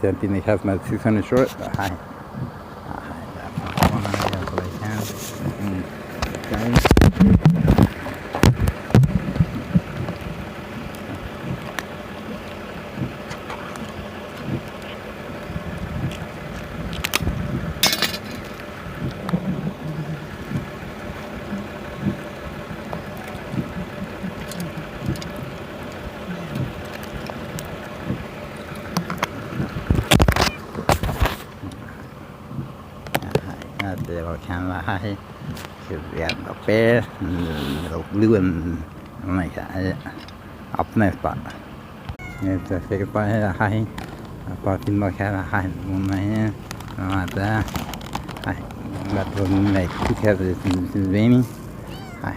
Argentina has my 600 short. Hi. Để vào chăn là hay sự việc nó bé lục lươn này cái ấp này bạn nên sẽ cái bài là hay có tin vào cái là hay hôm nay mà ta hay đặt luôn này cứ theo từ bên hay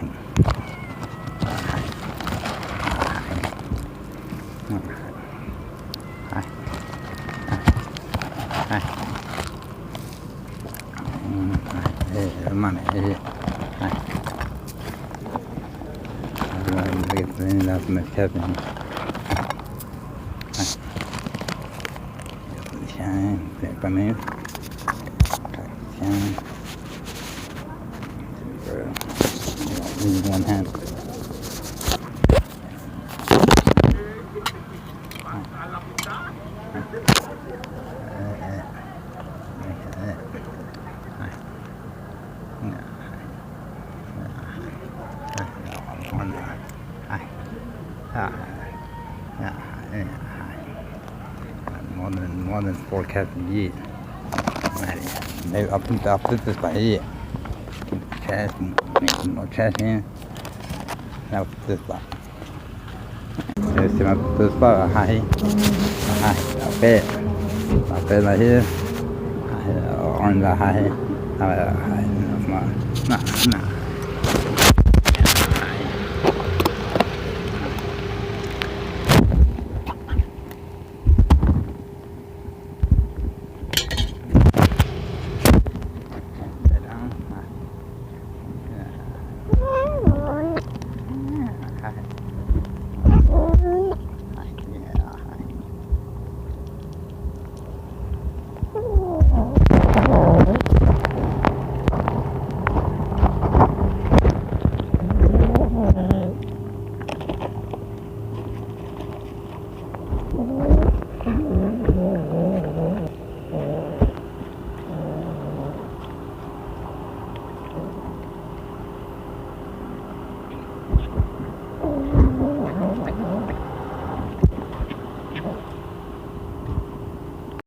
mana ini lazım etkiledim yani benim in one hand more than 4 cats a year. Maybe up to this by year. Chest, making more chest here. Now this spot. There's this spot high. Up there like here. On the high. Nah.